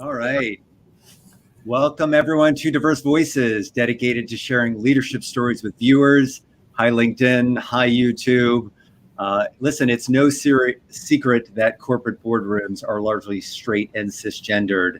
All right. Welcome everyone to Diverse Voices, dedicated to sharing leadership stories with viewers. Hi, LinkedIn. Hi, YouTube. Listen, it's no secret that corporate boardrooms are largely straight and cisgendered,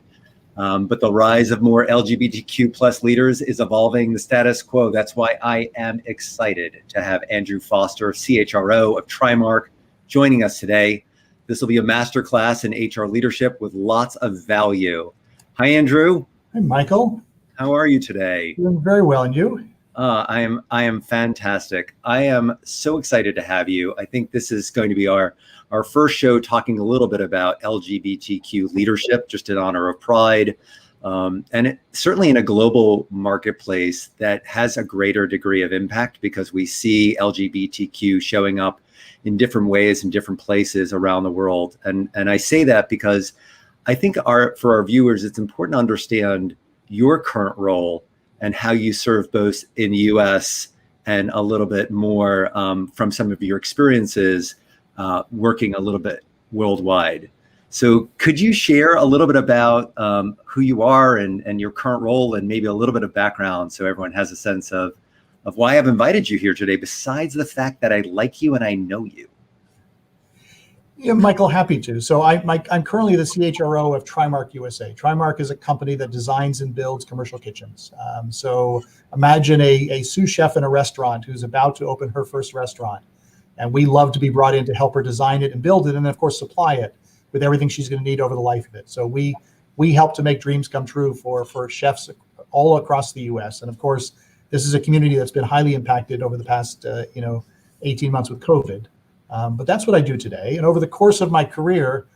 but the rise of more LGBTQ plus leaders is evolving the status quo. That's why I am excited to have Andrew Foster, CHRO of Trimark, joining us today. This will be a masterclass in HR leadership with lots of value. Hi, Andrew. Hi, Michael. How are you today? Doing very well, and you? I am fantastic. I am so excited to have you. I think this is going to be our first show talking a little bit about LGBTQ leadership, just in honor of Pride, and certainly in a global marketplace that has a greater degree of impact because we see LGBTQ showing up in different ways in different places around the world. And I say that because I think for our viewers, it's important to understand your current role and how you serve both in the US and a little bit more from some of your experiences working a little bit worldwide. So could you share a little bit about who you are and your current role and maybe a little bit of background so everyone has a sense of why I've invited you here today, besides the fact that I like you and I know you? Yeah, Michael, happy to. So I'm currently the CHRO of Trimark USA. Trimark is a company that designs and builds commercial kitchens. So imagine a sous chef in a restaurant who's about to open her first restaurant. And we love to be brought in to help her design it and build it, and then of course supply it with everything she's going to need over the life of it. So we help to make dreams come true for chefs all across the US. And of course, this is a community that's been highly impacted over the past 18 months with COVID. But that's what I do today. And over the course of my career,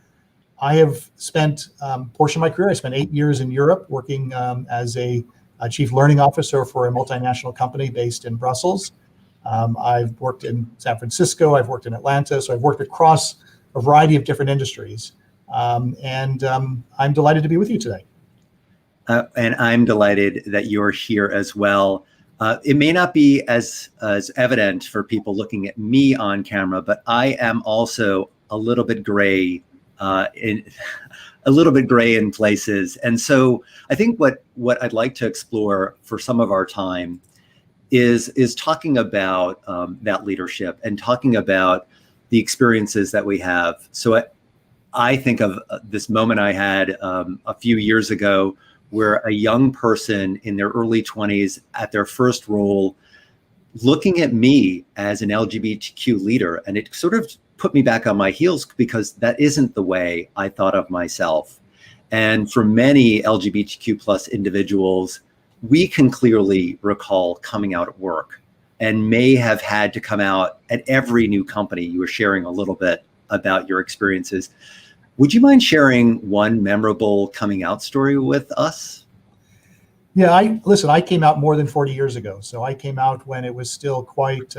I have spent portion of my career. I spent 8 years in Europe working as a chief learning officer for a multinational company based in Brussels. I've worked in San Francisco. I've worked in Atlanta. So I've worked across a variety of different industries. And I'm delighted to be with you today. And I'm delighted that you're here as well. It may not be as evident for people looking at me on camera, but I am also a little bit gray in places. And so I think what I'd like to explore for some of our time is talking about that leadership and talking about the experiences that we have. So I think of this moment I had a few years ago, where a young person in their early 20s at their first role looking at me as an LGBTQ leader, and it sort of put me back on my heels because that isn't the way I thought of myself. And for many LGBTQ plus individuals, we can clearly recall coming out at work and may have had to come out at every new company. You were sharing a little bit about your experiences. Would you mind sharing one memorable coming out story with us? Yeah, I came out more than 40 years ago. So I came out when it was still quite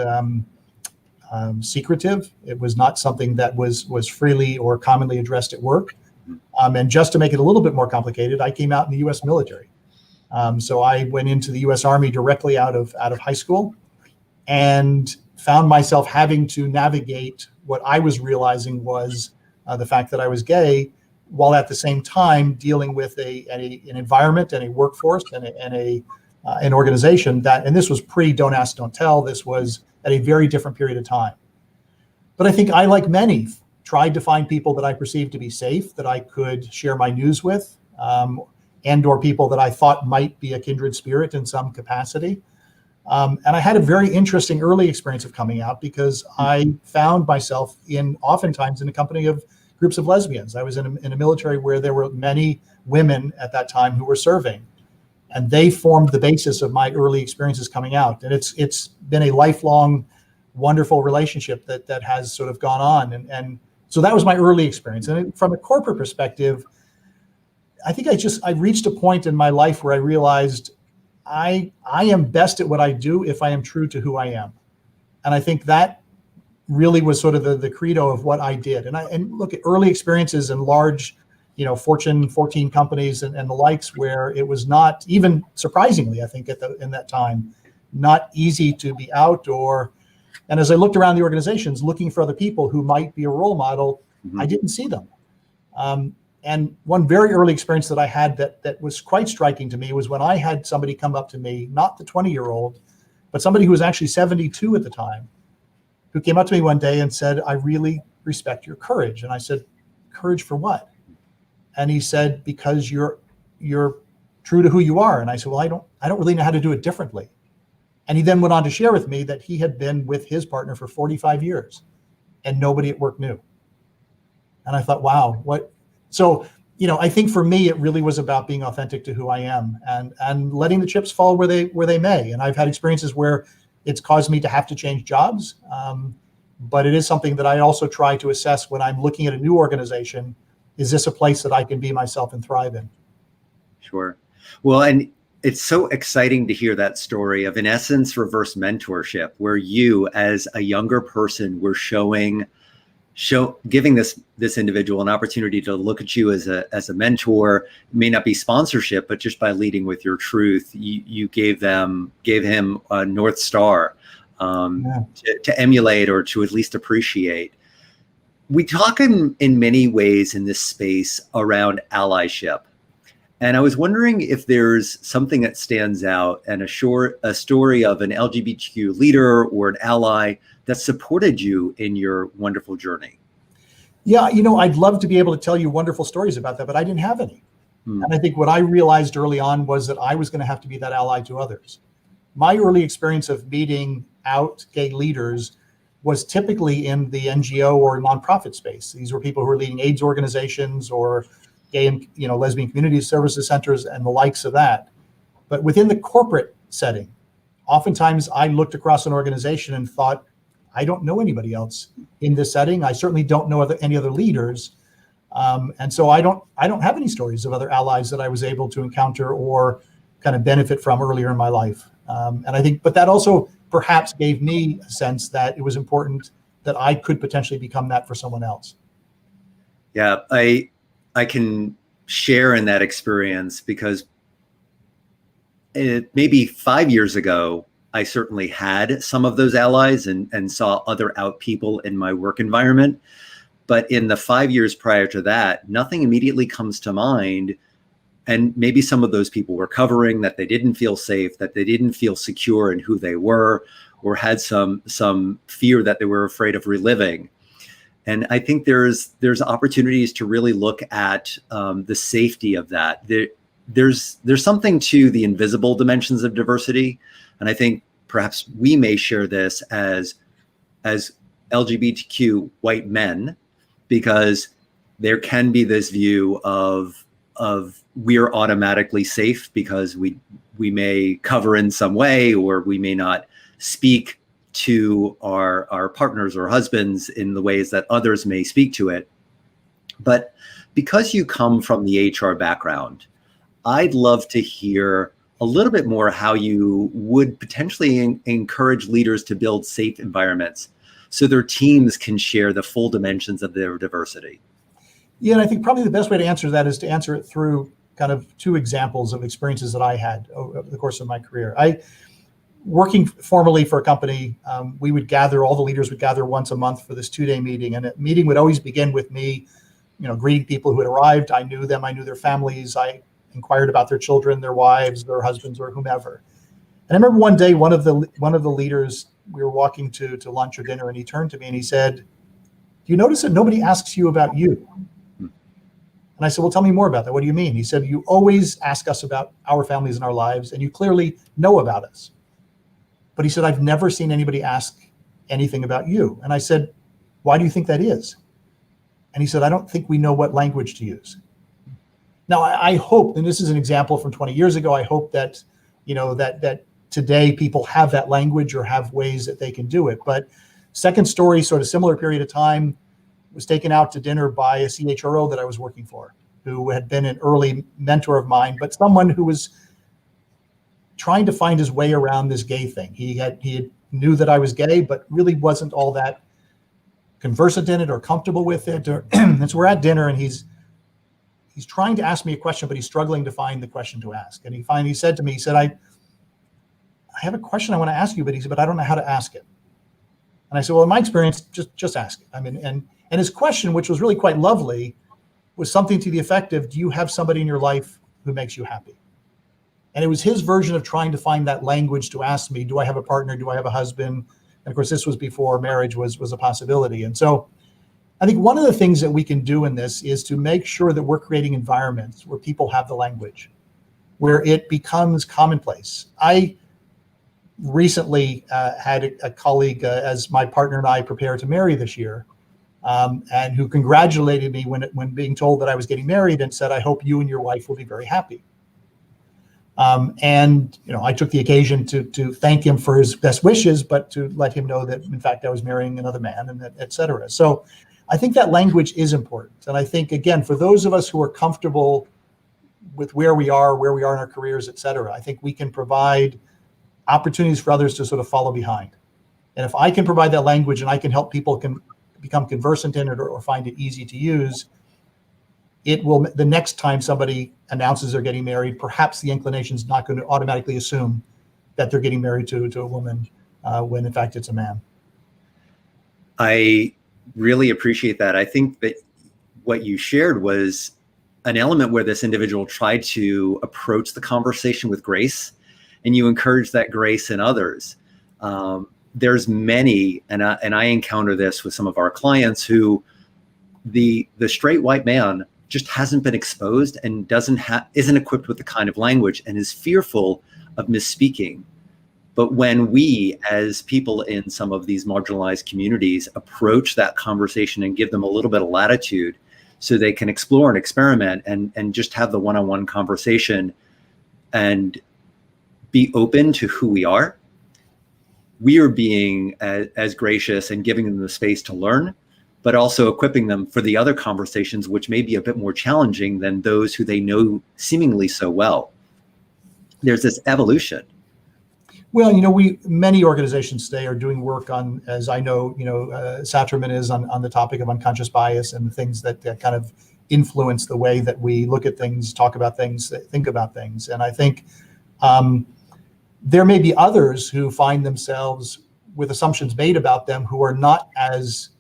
secretive. It was not something that was freely or commonly addressed at work. And just to make it a little bit more complicated, I came out in the US military. So I went into the US Army directly out of high school and found myself having to navigate what I was realizing was the fact that I was gay, while at the same time dealing with an environment and a workforce and an organization that, and this was pre Don't Ask, Don't Tell, this was at a very different period of time. But I think I, like many, tried to find people that I perceived to be safe, that I could share my news with, and or people that I thought might be a kindred spirit in some capacity. And I had a very interesting early experience of coming out because I found myself oftentimes in the company of groups of lesbians. I was in a military where there were many women at that time who were serving, and they formed the basis of my early experiences coming out. And it's been a lifelong, wonderful relationship that has sort of gone on. And so that was my early experience. And from a corporate perspective, I think I reached a point in my life where I realized I am best at what I do if I am true to who I am. And I think that really was sort of the credo of what I did. And look at early experiences in large, Fortune 14 companies and the likes, where it was not, even surprisingly, I think in that time, not easy to be out. And as I looked around the organizations looking for other people who might be a role model, I didn't see them. And one very early experience that I had that was quite striking to me was when I had somebody come up to me, not the 20-year-old, but somebody who was actually 72 at the time, who came up to me one day and said, "I really respect your courage." And I said, "Courage for what?" And he said, "Because you're true to who you are." And I said, "Well, I don't really know how to do it differently." And he then went on to share with me that he had been with his partner for 45 years and nobody at work knew. And I thought, wow, what? So, I think for me, it really was about being authentic to who I am and letting the chips fall where they may. And I've had experiences where it's caused me to have to change jobs. But it is something that I also try to assess when I'm looking at a new organization. Is this a place that I can be myself and thrive in? Sure. Well, and it's so exciting to hear that story of, in essence, reverse mentorship, where you, as a younger person, were giving this individual an opportunity to look at you as a mentor. It may not be sponsorship, but just by leading with your truth, you gave him a North Star to emulate, or to at least appreciate. We talk in many ways in this space around allyship. And I was wondering if there's something that stands out, and a story of an LGBTQ leader or an ally that supported you in your wonderful journey. Yeah, I'd love to be able to tell you wonderful stories about that, but I didn't have any. And I think what I realized early on was that I was going to have to be that ally to others. My early experience of meeting out gay leaders was typically in the NGO or nonprofit space. These were people who were leading AIDS organizations or gay and lesbian community services centers and the likes of that. But within the corporate setting, oftentimes I looked across an organization and thought, I don't know anybody else in this setting. I certainly don't know any other leaders. And so I don't have any stories of other allies that I was able to encounter or kind of benefit from earlier in my life. And I think, but that also perhaps gave me a sense that it was important that I could potentially become that for someone else. Yeah, I can share in that experience, because maybe 5 years ago, I certainly had some of those allies and saw other out people in my work environment. But in the 5 years prior to that, nothing immediately comes to mind. And maybe some of those people were covering that they didn't feel safe, that they didn't feel secure in who they were, or had some fear that they were afraid of reliving. And I think there's opportunities to really look at the safety of that. There's something to the invisible dimensions of diversity, and I think perhaps we may share this as LGBTQ white men, because there can be this view of we're automatically safe because we may cover in some way, or we may not speak to our partners or husbands in the ways that others may speak to it. But because you come from the HR background, I'd love to hear a little bit more how you would potentially encourage leaders to build safe environments so their teams can share the full dimensions of their diversity. Yeah, and I think probably the best way to answer that is to answer it through kind of two examples of experiences that I had over the course of my career. Working formally for a company, we would gather, all the leaders would gather once a month for this 2-day meeting. And a meeting would always begin with me, greeting people who had arrived. I knew them, I knew their families. I inquired about their children, their wives, their husbands, or whomever. And I remember one day, one of the leaders, we were walking to lunch or dinner, and he turned to me and he said, "Do you notice that nobody asks you about you?" And I said, "Well, tell me more about that. What do you mean?" He said, "You always ask us about our families and our lives, and you clearly know about us. But," he said, "I've never seen anybody ask anything about you." And I said, "Why do you think that is?" And he said, "I don't think we know what language to use." Now, I hope, and this is an example from 20 years ago, I hope that, that today people have that language or have ways that they can do it. But second story, sort of similar period of time, was taken out to dinner by a CHRO that I was working for, who had been an early mentor of mine, but someone who was trying to find his way around this gay thing. He knew that I was gay, but really wasn't all that conversant in it or comfortable with it. And so we're at dinner, and he's trying to ask me a question, but he's struggling to find the question to ask. And he finally said to me, he said, I have a question I want to ask you, but I don't know how to ask it. And I said, well, in my experience, just ask it. I mean, and his question, which was really quite lovely, was something to the effect of, do you have somebody in your life who makes you happy? And it was his version of trying to find that language to ask me, do I have a partner? Do I have a husband? And of course, this was before marriage was a possibility. And so I think one of the things that we can do in this is to make sure that we're creating environments where people have the language, where it becomes commonplace. I recently had a colleague, as my partner and I prepare to marry this year, and who congratulated me when being told that I was getting married, and said, I hope you and your wife will be very happy. And I took the occasion to thank him for his best wishes, but to let him know that, in fact, I was marrying another man, and et cetera. So I think that language is important. And I think, again, for those of us who are comfortable with where we are in our careers, et cetera, I think we can provide opportunities for others to sort of follow behind. And if I can provide that language and I can help people can become conversant in it or find it easy to use, it will, the next time somebody announces they're getting married, perhaps the inclination is not going to automatically assume that they're getting married to a woman when in fact it's a man. I really appreciate that. I think that what you shared was an element where this individual tried to approach the conversation with grace, and you encourage that grace in others. There's many, and I encounter this with some of our clients, who the straight white man just hasn't been exposed and isn't equipped with the kind of language and is fearful of misspeaking. But when we, as people in some of these marginalized communities, approach that conversation and give them a little bit of latitude so they can explore and experiment and just have the one-on-one conversation and be open to who we are being as gracious and giving them the space to learn, but also equipping them for the other conversations, which may be a bit more challenging than those who they know seemingly so well. There's this evolution. Well, many organizations today are doing work on, as I know, Satterman is on the topic of unconscious bias and the things that kind of influence the way that we look at things, talk about things, think about things. And I think there may be others who find themselves with assumptions made about them who are not as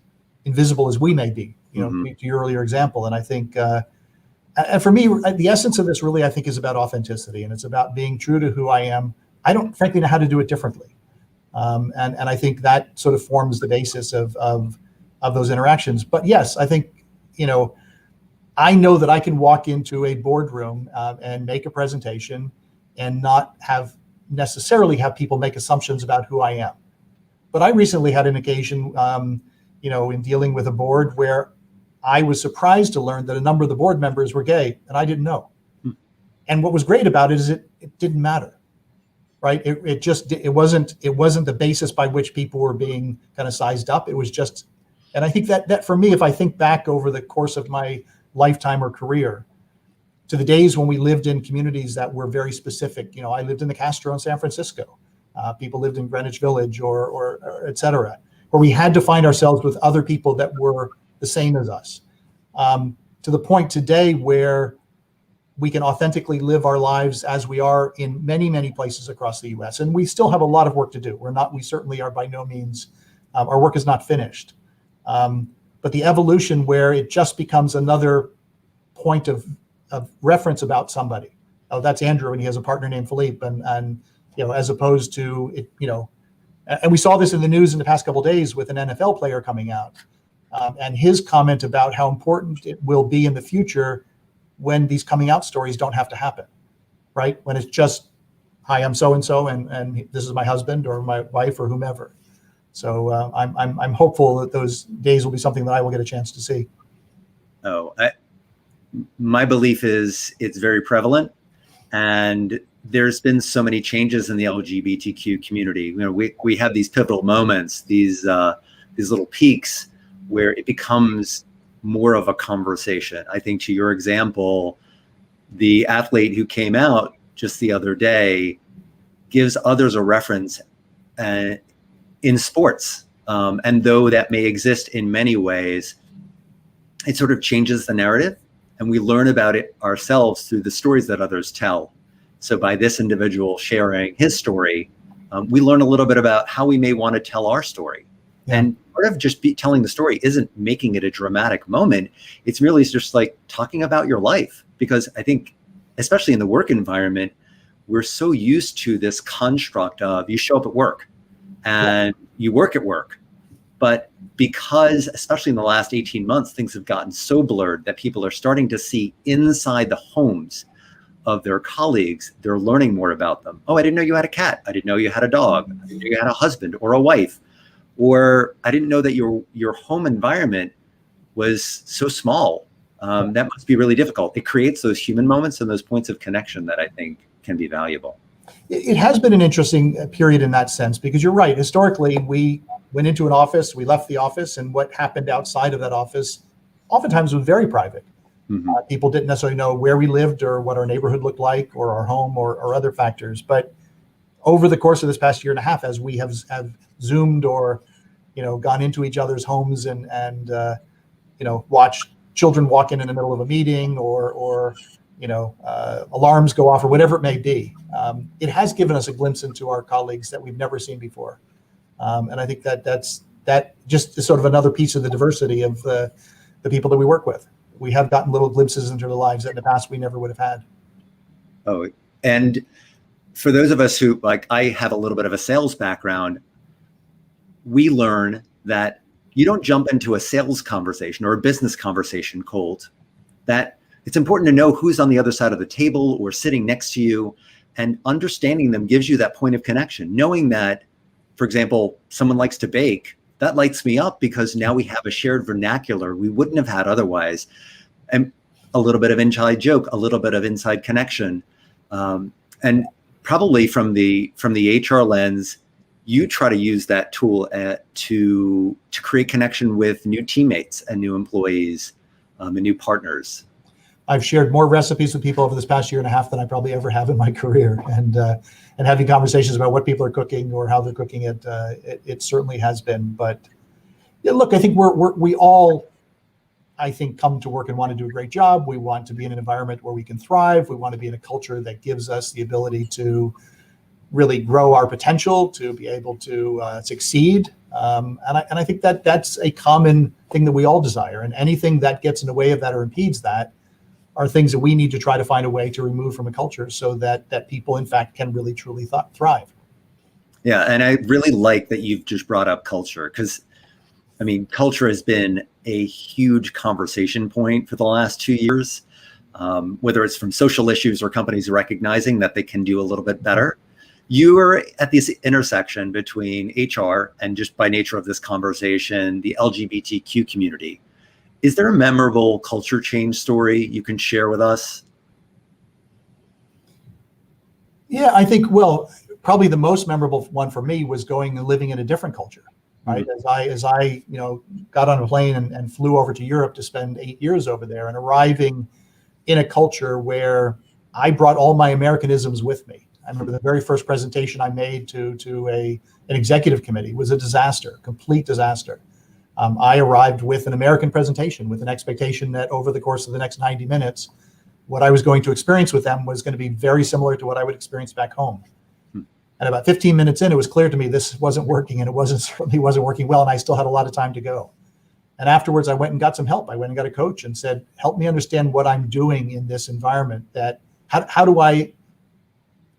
invisible as we may be, to your earlier example. And I think, and for me, the essence of this really, I think, is about authenticity, and it's about being true to who I am. I don't frankly know how to do it differently. And I think that sort of forms the basis of those interactions. But yes, I think, I know that I can walk into a boardroom and make a presentation and not necessarily have people make assumptions about who I am. But I recently had an occasion, in dealing with a board where I was surprised to learn that a number of the board members were gay, and I didn't know. And what was great about it is it didn't matter. Right. It wasn't the basis by which people were being kind of sized up. It was just, and I think that for me, if I think back over the course of my lifetime or career to the days when we lived in communities that were very specific, I lived in the Castro in San Francisco. People lived in Greenwich Village or et cetera, where we had to find ourselves with other people that were the same as us. To the point today where we can authentically live our lives as we are in many, many places across the U.S. And we still have a lot of work to do. We certainly are by no means, our work is not finished. But the evolution where it just becomes another point of reference about somebody. Oh, that's Andrew, and he has a partner named Philippe, and as opposed to it, and we saw this in the news in the past couple of days with an NFL player coming out, and his comment about how important it will be in the future when these coming out stories don't have to happen, right? When it's just, hi, I'm so-and-so, and this is my husband or my wife or whomever. So I'm hopeful that those days will be something that I will get a chance to see. My belief is it's very prevalent, and there's been so many changes in the LGBTQ community. We have these pivotal moments, these little peaks where it becomes more of a conversation. I think to your example, the athlete who came out just the other day gives others a reference in sports. And though that may exist in many ways, it sort of changes the narrative, and we learn about it ourselves through the stories that others tell. So by this individual sharing his story, we learn a little bit about how we may want to tell our story. Yeah. And part of just telling the story isn't making it a dramatic moment. It's really just like talking about your life, because I think, especially in the work environment, we're so used to this construct of you show up at work and you work at work. But because, especially in the last 18 months, things have gotten so blurred that people are starting to see inside the homes of their colleagues. They're learning more about them. Oh, I didn't know you had a cat. I didn't know you had a dog. I didn't know you had a husband or a wife. Or I didn't know that your home environment was so small. That must be really difficult. It creates those human moments and those points of connection that I think can be valuable. It has been an interesting period in that sense, because you're right. Historically, we went into an office, we left the office, and what happened outside of that office oftentimes was very private. Mm-hmm. People didn't necessarily know where we lived or what our neighborhood looked like or our home or other factors. But over the course of this past year and a half, as we have Zoomed or, gone into each other's homes and watched children walk in the middle of a meeting or alarms go off or whatever it may be, it has given us a glimpse into our colleagues that we've never seen before. And I think that just is sort of another piece of the diversity of the people that we work with. We have gotten little glimpses into their lives that in the past we never would have had. Oh, and for those of us who, like, I have a little bit of a sales background, we learn that you don't jump into a sales conversation or a business conversation cold, that it's important to know who's on the other side of the table or sitting next to you, and understanding them gives you that point of connection. Knowing that, for example, someone likes to bake, that lights me up because now we have a shared vernacular we wouldn't have had otherwise. And a little bit of inside joke, a little bit of inside connection. And probably from the HR lens, you try to use that tool to create connection with new teammates and new employees and new partners. I've shared more recipes with people over this past year and a half than I probably ever have in my career, and having conversations about what people are cooking or how they're cooking it. It certainly has been. But yeah, look, I think we all, I think, come to work and want to do a great job. We want to be in an environment where we can thrive. We want to be in a culture that gives us the ability to really grow our potential, to be able to succeed. And I think that that's a common thing that we all desire. And anything that gets in the way of that or impedes that are things that we need to try to find a way to remove from a culture so that people, in fact, can really, truly thrive. Yeah, and I really like that you've just brought up culture, because, I mean, culture has been a huge conversation point for the last 2 years, whether it's from social issues or companies recognizing that they can do a little bit better. You are at this intersection between HR and, just by nature of this conversation, the LGBTQ community. Is there a memorable culture change story you can share with us? Yeah, I think, well, probably the most memorable one for me was going and living in a different culture, right? Mm-hmm. As I got on a plane and flew over to Europe to spend 8 years over there, and arriving in a culture where I brought all my Americanisms with me. I remember the very first presentation I made to an executive committee was a disaster, complete disaster. I arrived with an American presentation with an expectation that over the course of the next 90 minutes, what I was going to experience with them was going to be very similar to what I would experience back home. And about 15 minutes in, it was clear to me this wasn't working, and it certainly wasn't working well, and I still had a lot of time to go. And afterwards, I went and got some help. I went and got a coach and said, help me understand what I'm doing in this environment. That how do I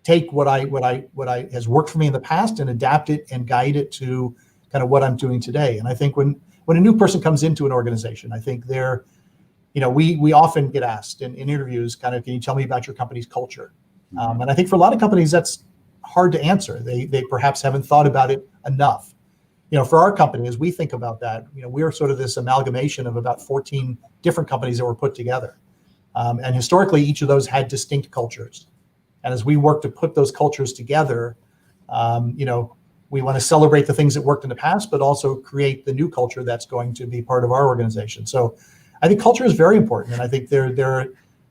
take what has worked for me in the past and adapt it and guide it to kind of what I'm doing today. And I think when a new person comes into an organization, I think we often get asked in interviews, kind of, can you tell me about your company's culture? And I think for a lot of companies, that's hard to answer. They perhaps haven't thought about it enough. For our company, as we think about that, we're sort of this amalgamation of about 14 different companies that were put together. And historically, each of those had distinct cultures. And as we work to put those cultures together, we want to celebrate the things that worked in the past, but also create the new culture that's going to be part of our organization. So I think culture is very important. And I think there are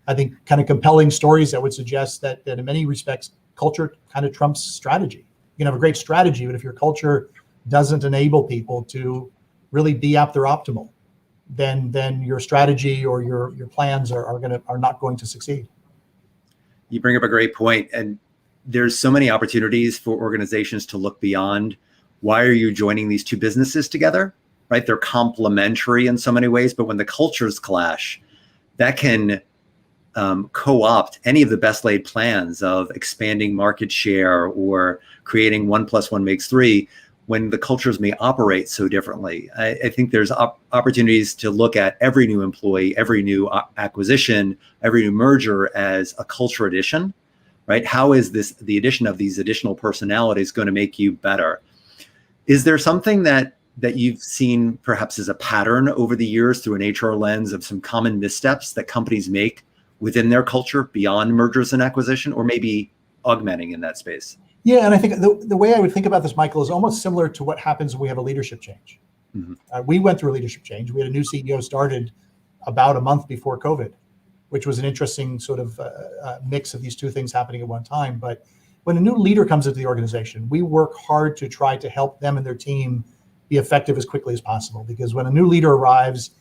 kind of compelling stories that would suggest that in many respects, culture kind of trumps strategy. You can have a great strategy, but if your culture doesn't enable people to really be at their optimal, then your strategy or your plans are not going to succeed. You bring up a great point, and there's so many opportunities for organizations to look beyond why are you joining these two businesses together, right? They're complementary in so many ways, but when the cultures clash, that can co-opt any of the best laid plans of expanding market share or creating 1 + 1 = 3 when the cultures may operate so differently. I think there's opportunities to look at every new employee, every new acquisition, every new merger as a culture addition, right? How is the addition of these additional personalities going to make you better? Is there something that you've seen perhaps as a pattern over the years through an HR lens of some common missteps that companies make within their culture beyond mergers and acquisition, or maybe augmenting in that space? Yeah, and I think the way I would think about this, Michael, is almost similar to what happens when we have a leadership change. Mm-hmm. We went through a leadership change. We had a new CEO started about a month before COVID, which was an interesting sort of mix of these two things happening at one time. But when a new leader comes into the organization, we work hard to try to help them and their team be effective as quickly as possible. Because when a new leader arrives,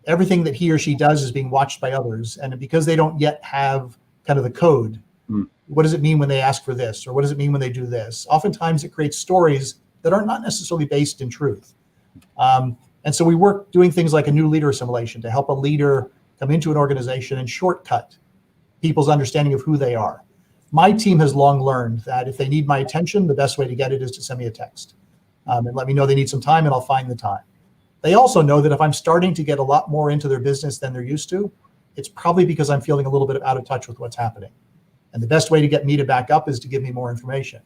everything that he or she does is being watched by others. And because they don't yet have kind of the code, what does it mean when they ask for this? Or what does it mean when they do this? Oftentimes it creates stories that are not necessarily based in truth. And so we work doing things like a new leader assimilation to help a leader come into an organization and shortcut people's understanding of who they are. My team has long learned that if they need my attention, the best way to get it is to send me a text and let me know they need some time, and I'll find the time. They also know that if I'm starting to get a lot more into their business than they're used to, it's probably because I'm feeling a little bit out of touch with what's happening. And the best way to get me to back up is to give me more information.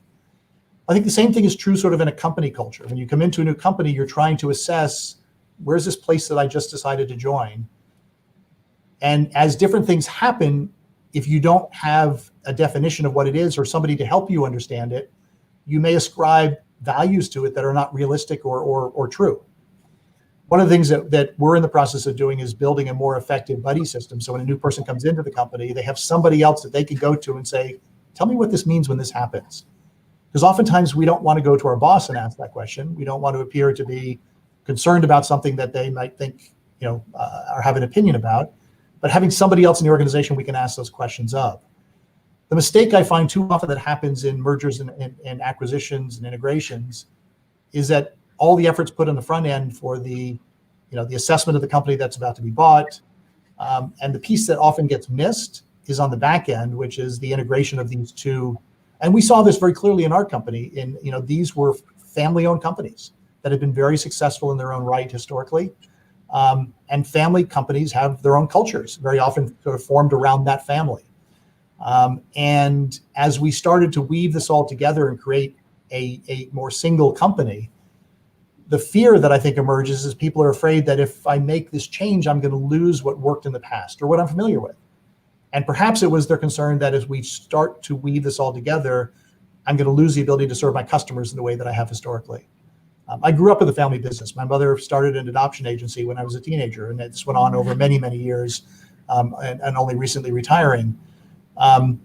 I think the same thing is true sort of in a company culture. When you come into a new company, you're trying to assess, where's this place that I just decided to join? And as different things happen, if you don't have a definition of what it is or somebody to help you understand it, you may ascribe values to it that are not realistic or true. One of the things that we're in the process of doing is building a more effective buddy system. So when a new person comes into the company, they have somebody else that they can go to and say, tell me what this means when this happens. Because oftentimes we don't want to go to our boss and ask that question. We don't want to appear to be concerned about something that they might think, or have an opinion about. But having somebody else in the organization we can ask those questions of. The mistake I find too often that happens in mergers and acquisitions and integrations is that all the efforts put on the front end for the assessment of the company that's about to be bought, and the piece that often gets missed is on the back end, which is the integration of these two. And we saw this very clearly in our company. These were family-owned companies that have been very successful in their own right historically, and family companies have their own cultures, very often sort of formed around that family. And as we started to weave this all together and create a more single company, the fear that I think emerges is people are afraid that if I make this change, I'm going to lose what worked in the past or what I'm familiar with. And perhaps it was their concern that as we start to weave this all together, I'm going to lose the ability to serve my customers in the way that I have historically. I grew up in the family business. My mother started an adoption agency when I was a teenager, and this went on over many, many years, and only recently retiring. And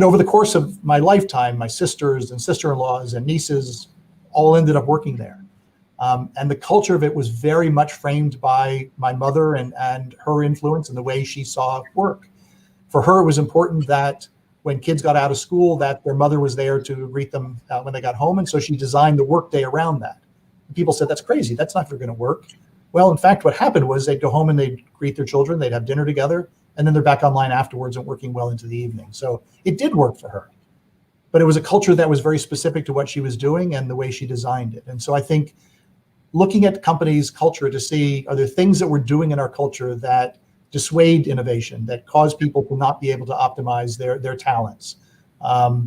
over the course of my lifetime, my sisters and sister-in-laws and nieces all ended up working there. And the culture of it was very much framed by my mother and her influence and the way she saw work. For her, it was important that when kids got out of school, that their mother was there to greet them when they got home. And so she designed the workday around that. And people said, that's crazy. That's not going to work. Well, in fact, what happened was they'd go home and they'd greet their children. They'd have dinner together. And then they're back online afterwards and working well into the evening. So it did work for her. But it was a culture that was very specific to what she was doing and the way she designed it. And so I think looking at the company's culture to see, are there things that we're doing in our culture that dissuade innovation, that cause people to not be able to optimize their talents,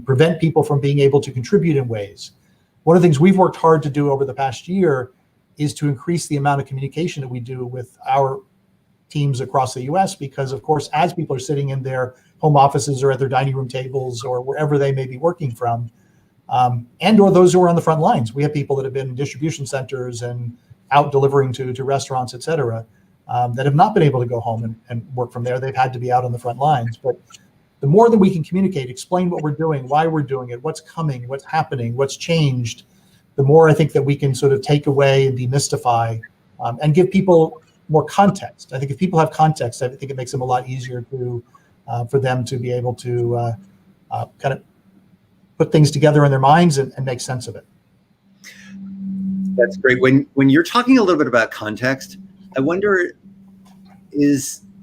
prevent people from being able to contribute in ways. One of the things we've worked hard to do over the past year is to increase the amount of communication that we do with our teams across the US, because of course, as people are sitting in their home offices or at their dining room tables or wherever they may be working from, and or those who are on the front lines. We have people that have been in distribution centers and out delivering to restaurants, et cetera, that have not been able to go home and work from there. They've had to be out on the front lines. But the more that we can communicate, explain what we're doing, why we're doing it, what's coming, what's happening, what's changed, the more I think that we can sort of take away and demystify and give people more context. I think if people have context, I think it makes them a lot easier for them to be able to kind of put things together in their minds and make sense of it. That's great. When you're talking a little bit about context, I wonder,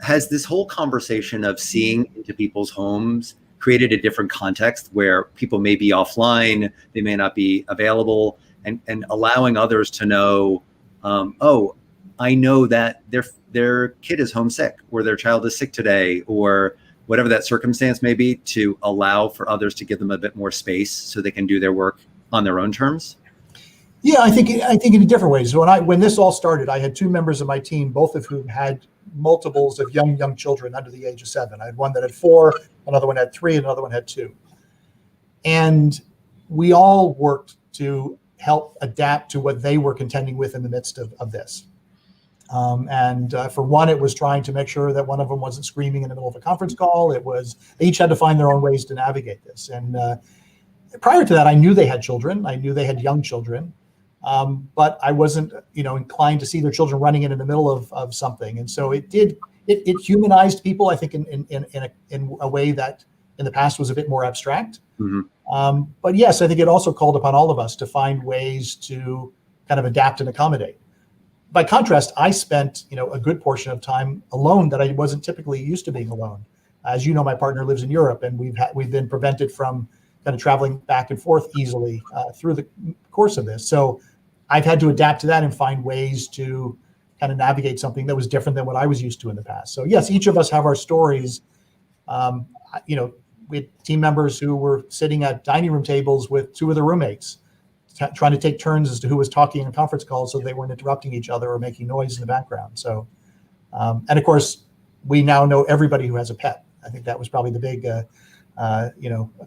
has this whole conversation of seeing into people's homes created a different context where people may be offline, they may not be available, and allowing others to know, oh, I know that their kid is homesick, or their child is sick today, or whatever that circumstance may be, to allow for others to give them a bit more space so they can do their work on their own terms? Yeah, I think in different ways. When this all started, I had two members of my team, both of whom had multiples of young children under the age of 7. I had one that had 4, another one had 3, another one had 2. And we all worked to help adapt to what they were contending with in the midst of this. For one, it was trying to make sure that one of them wasn't screaming in the middle of a conference call. They each had to find their own ways to navigate this. And prior to that, I knew they had children. I knew they had young children. But I wasn't, inclined to see their children running in the middle of something. And so it humanized people, I think, in a way that in the past was a bit more abstract. Mm-hmm. But yes, I think it also called upon all of us to find ways to kind of adapt and accommodate. By contrast, I spent, a good portion of time alone that I wasn't typically used to being alone. As you know, my partner lives in Europe, and we've been prevented from kind of traveling back and forth easily through the course of this. So I've had to adapt to that and find ways to kind of navigate something that was different than what I was used to in the past. So yes, each of us have our stories. We had team members who were sitting at dining room tables with 2 of their roommates, trying to take turns as to who was talking in conference calls so they weren't interrupting each other or making noise in the background. So, and of course, we now know everybody who has a pet. I think that was probably the big,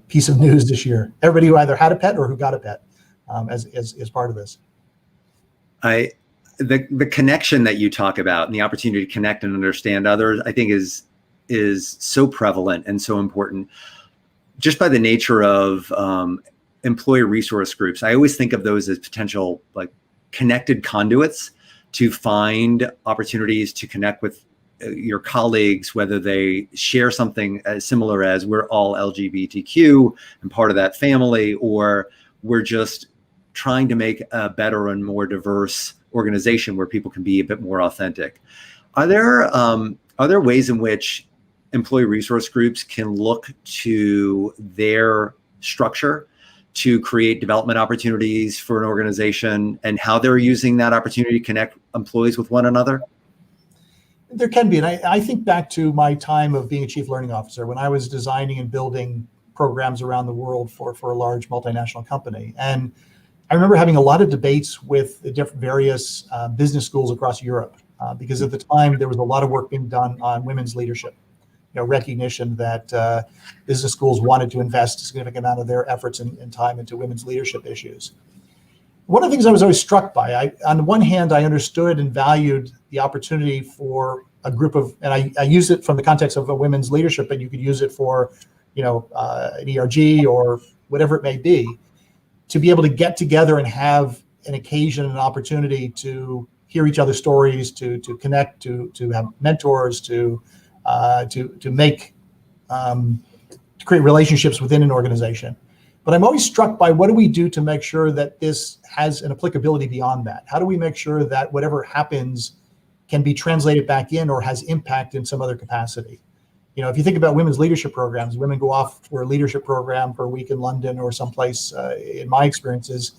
piece of news this year. Everybody who either had a pet or who got a pet as part of this. The connection that you talk about and the opportunity to connect and understand others, I think is so prevalent and so important. Just by the nature of employee resource groups, I always think of those as potential connected conduits to find opportunities to connect with your colleagues, whether they share something as similar as we're all LGBTQ and part of that family, or we're just trying to make a better and more diverse organization where people can be a bit more authentic. Are there ways in which employee resource groups can look to their structure to create development opportunities for an organization, and how they're using that opportunity to connect employees with one another? There can be. And I think back to my time of being a chief learning officer when I was designing and building programs around the world for a large multinational company. And I remember having a lot of debates with the different various business schools across Europe, because at the time there was a lot of work being done on women's leadership, recognition that business schools wanted to invest a significant amount of their efforts and time into women's leadership issues. One of the things I was always struck by, on the one hand, I understood and valued the opportunity for a group of, and I use it from the context of a women's leadership, but you could use it for, an ERG or whatever it may be, to be able to get together and have an occasion, an opportunity to hear each other's stories, to connect, to have mentors, to make, to create relationships within an organization. But I'm always struck by, what do we do to make sure that this has an applicability beyond that? How do we make sure that whatever happens can be translated back in or has impact in some other capacity? If you think about women's leadership programs, women go off for a leadership program for a week in London or someplace, in my experiences,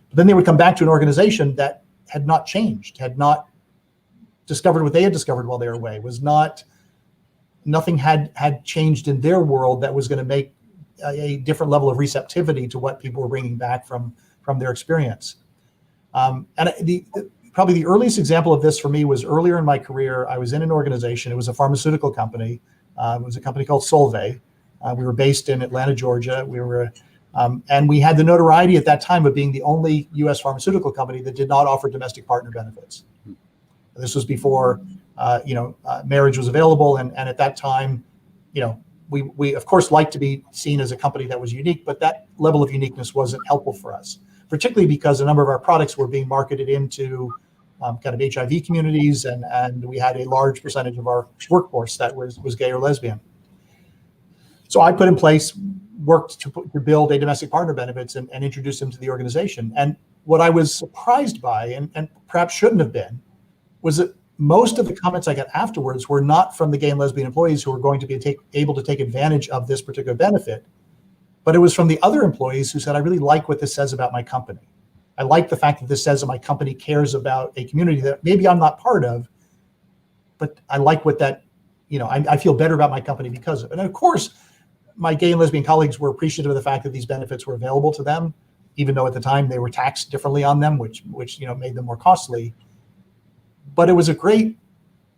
but then they would come back to an organization that had not changed, had not discovered what they had discovered while they were away, nothing had changed in their world that was going to make a different level of receptivity to what people were bringing back from their experience. Probably the earliest example of this for me was earlier in my career. I was in an organization. It was a pharmaceutical company. It was a company called Solvay. We were based in Atlanta, Georgia. And we had the notoriety at that time of being the only U.S. pharmaceutical company that did not offer domestic partner benefits. This was before, marriage was available. And at that time, we of course liked to be seen as a company that was unique, but that level of uniqueness wasn't helpful for us, particularly because a number of our products were being marketed into kind of HIV communities, and we had a large percentage of our workforce that was gay or lesbian. So I worked to build a domestic partner benefits and introduce them to the organization. And what I was surprised by, and perhaps shouldn't have been, was that most of the comments I got afterwards were not from the gay and lesbian employees who were going to be able to take advantage of this particular benefit, but it was from the other employees who said, I really like what this says about my company. I like the fact that this says that my company cares about a community that maybe I'm not part of, but I like what that, I feel better about my company because of it. And of course, my gay and lesbian colleagues were appreciative of the fact that these benefits were available to them, even though at the time they were taxed differently on them, which made them more costly. But it was a great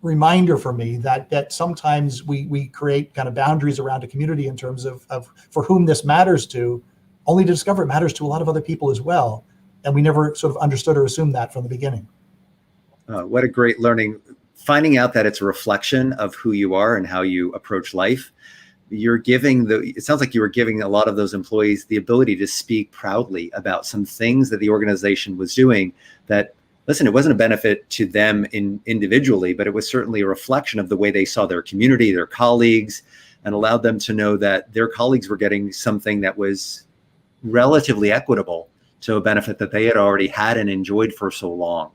reminder for me that sometimes we create kind of boundaries around a community in terms of for whom this matters to, only to discover it matters to a lot of other people as well. And we never sort of understood or assumed that from the beginning. What a great learning. Finding out that it's a reflection of who you are and how you approach life. It sounds like you were giving a lot of those employees the ability to speak proudly about some things that the organization was doing that, listen, it wasn't a benefit to them individually, but it was certainly a reflection of the way they saw their community, their colleagues, and allowed them to know that their colleagues were getting something that was relatively equitable to a benefit that they had already had and enjoyed for so long.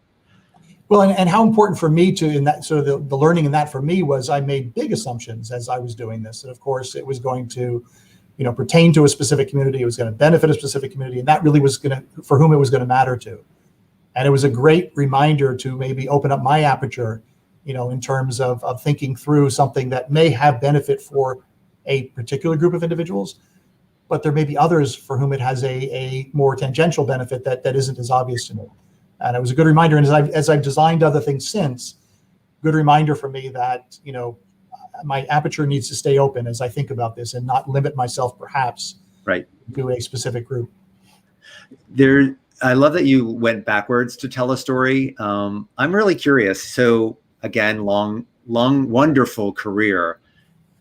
Well, and how important for me the learning in that for me was I made big assumptions as I was doing this. And of course, it was going to, pertain to a specific community. It was going to benefit a specific community. And that really was for whom it was going to matter to. And it was a great reminder to maybe open up my aperture, in terms of thinking through something that may have benefit for a particular group of individuals, but there may be others for whom it has a more tangential benefit that isn't as obvious to me. And it was a good reminder. And as I've designed other things since, good reminder for me that, my aperture needs to stay open as I think about this and not limit myself perhaps to a specific group. I love that you went backwards to tell a story. I'm really curious. So again, long, wonderful career.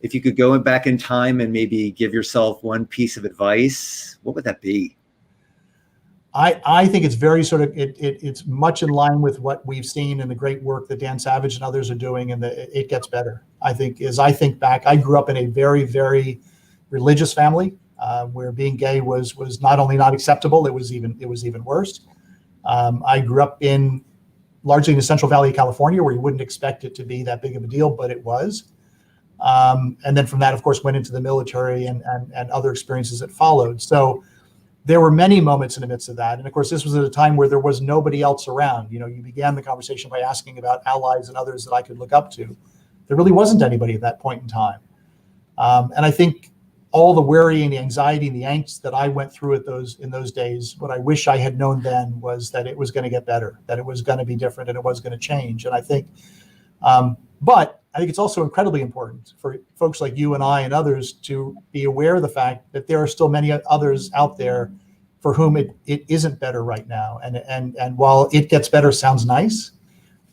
If you could go back in time and maybe give yourself one piece of advice, what would that be? I think it's very it's much in line with what we've seen in the great work that Dan Savage and others are doing, and it gets better. I think as I think back, I grew up in a very, very religious family where being gay was not only not acceptable, it was even worse. I grew up largely in the Central Valley of California, where you wouldn't expect it to be that big of a deal, but it was. And then from that, of course, went into the military and other experiences that followed. So there were many moments in the midst of that. And of course, this was at a time where there was nobody else around. You began the conversation by asking about allies and others that I could look up to. There really wasn't anybody at that point in time. And I think all the worry and the anxiety and the angst that I went through in those days, what I wish I had known then was that it was going to get better, that it was going to be different, and it was going to change. And I think, but I think it's also incredibly important for folks like you and I and others to be aware of the fact that there are still many others out there for whom it isn't better right now. And while it gets better sounds nice,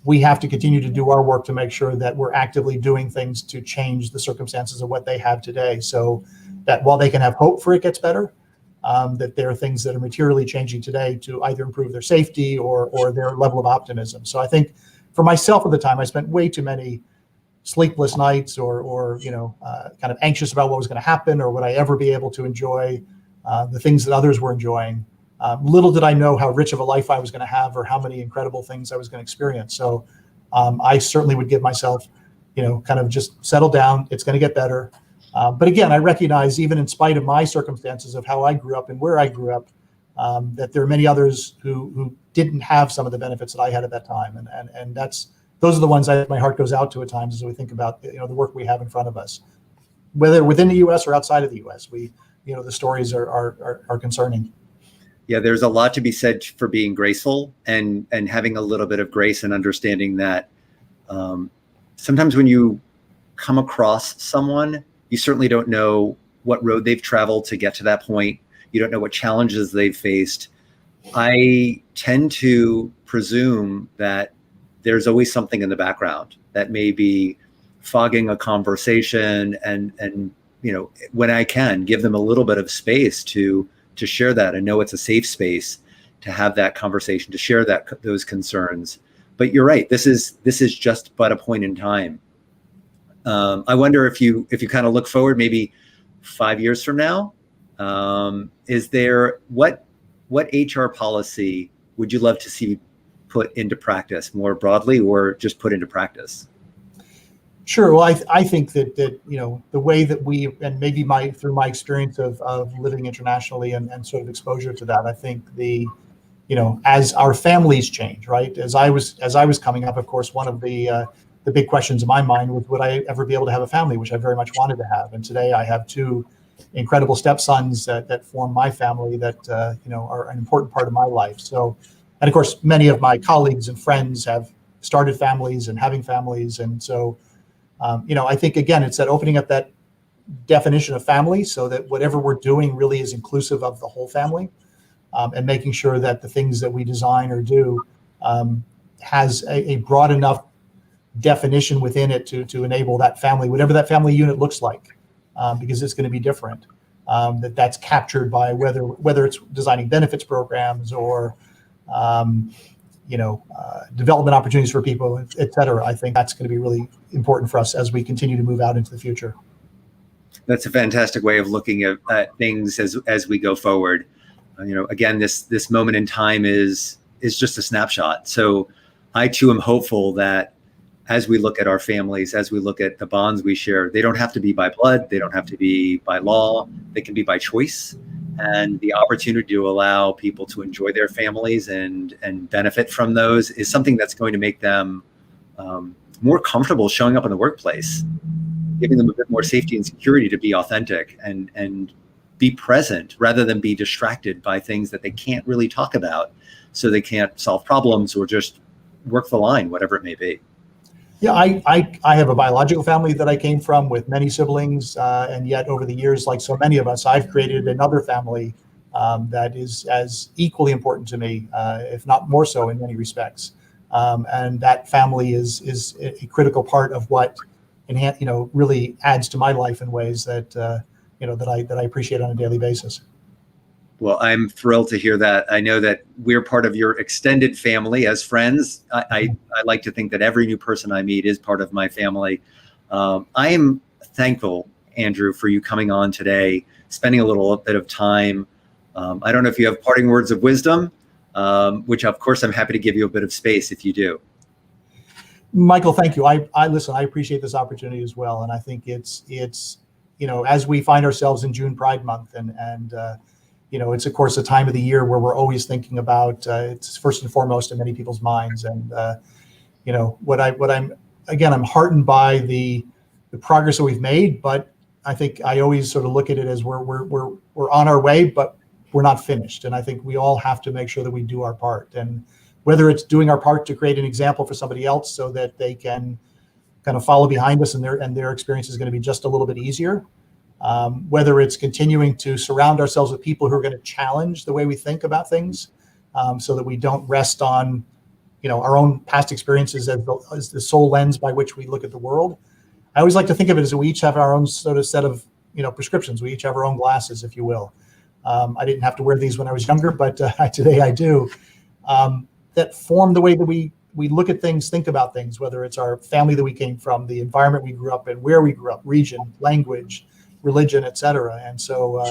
we have to continue to do our work to make sure that we're actively doing things to change the circumstances of what they have today, so that while they can have hope for it gets better, that there are things that are materially changing today to either improve their safety or their level of optimism. So I think for myself at the time, I spent way too many sleepless nights or kind of anxious about what was going to happen or would I ever be able to enjoy the things that others were enjoying. Little did I know how rich of a life I was going to have or how many incredible things I was going to experience. So I certainly would give myself, kind of just settle down. It's going to get better. But again, I recognize even in spite of my circumstances of how I grew up and where I grew up, that there are many others who didn't have some of the benefits that I had at that time. And those are the ones my heart goes out to at times as we think about the work we have in front of us, whether within the U.S. or outside of the U.S. The stories are concerning. Yeah, there's a lot to be said for being graceful and having a little bit of grace and understanding that sometimes when you come across someone, you certainly don't know what road they've traveled to get to that point. You don't know what challenges they've faced. I tend to presume that there's always something in the background that may be fogging a conversation and when I can give them a little bit of space to share that and know it's a safe space to have that conversation, to share those concerns. But you're right, this is just but a point in time. I wonder if you kind of look forward maybe 5 years from now, is there what HR policy would you love to see put into practice more broadly, or just put into practice? Sure. Well, I think that the way that we, and maybe through my experience of living internationally and sort of exposure to that, I think as our families change, right? As I was coming up, of course, one of the big questions in my mind was, would I ever be able to have a family, which I very much wanted to have. And today I have two incredible stepsons that form my family that are an important part of my life. So, and of course, many of my colleagues and friends have started families and having families, and so. I think, again, it's that opening up that definition of family so that whatever we're doing really is inclusive of the whole family, and making sure that the things that we design or do has a broad enough definition within it to enable that family, whatever that family unit looks like, because it's going to be different, that's captured by whether it's designing benefits programs or development opportunities for people, et cetera. I think that's going to be really important for us as we continue to move out into the future. That's a fantastic way of looking at things as we go forward. Again, this moment in time is just a snapshot. So I too am hopeful that as we look at our families, as we look at the bonds we share, they don't have to be by blood, they don't have to be by law, they can be by choice. And the opportunity to allow people to enjoy their families and benefit from those is something that's going to make them more comfortable showing up in the workplace, giving them a bit more safety and security to be authentic and be present rather than be distracted by things that they can't really talk about, so they can't solve problems or just work the line, whatever it may be. Yeah, I have a biological family that I came from with many siblings, and yet over the years, like so many of us, I've created another family that is as equally important to me, if not more so in many respects. And that family is a critical part of what really adds to my life in ways that that I appreciate on a daily basis. Well, I'm thrilled to hear that. I know that we're part of your extended family as friends. I like to think that every new person I meet is part of my family. I am thankful, Andrew, for you coming on today, spending a little bit of time. I don't know if you have parting words of wisdom, which of course I'm happy to give you a bit of space if you do. Michael, thank you. I listen, I appreciate this opportunity as well. And I think it's as we find ourselves in June Pride Month and it's of course a time of the year where we're always thinking about it's first and foremost in many people's minds. And I'm heartened by the progress that we've made, but I think I always sort of look at it as we're on our way, but we're not finished. And I think we all have to make sure that we do our part. And whether it's doing our part to create an example for somebody else so that they can kind of follow behind us and their experience is going to be just a little bit easier. Whether it's continuing to surround ourselves with people who are going to challenge the way we think about things, so that we don't rest on, our own past experiences as the sole lens by which we look at the world. I always like to think of it as we each have our own sort of set of, prescriptions. We each have our own glasses, if you will. I didn't have to wear these when I was younger, but today I do. That form the way that we look at things, think about things, whether it's our family that we came from, the environment we grew up in, where we grew up, region, language, religion, et cetera. And so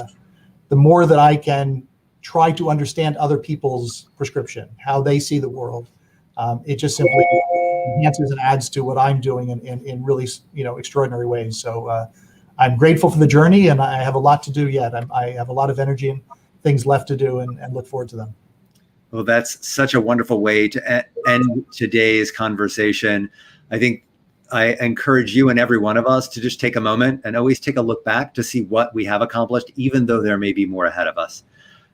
the more that I can try to understand other people's prescription, how they see the world, it just simply enhances and adds to what I'm doing in really, extraordinary ways. So I'm grateful for the journey, and I have a lot to do yet. I have a lot of energy and things left to do, and look forward to them. Well, that's such a wonderful way to end today's conversation. I think I encourage you and every one of us to just take a moment and always take a look back to see what we have accomplished, even though there may be more ahead of us.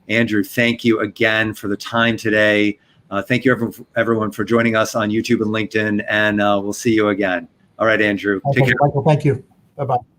Andrew, thank you again for the time today. Thank you everyone for joining us on YouTube and LinkedIn, and we'll see you again. All right, Andrew. Take care. Michael, thank you. Bye-bye.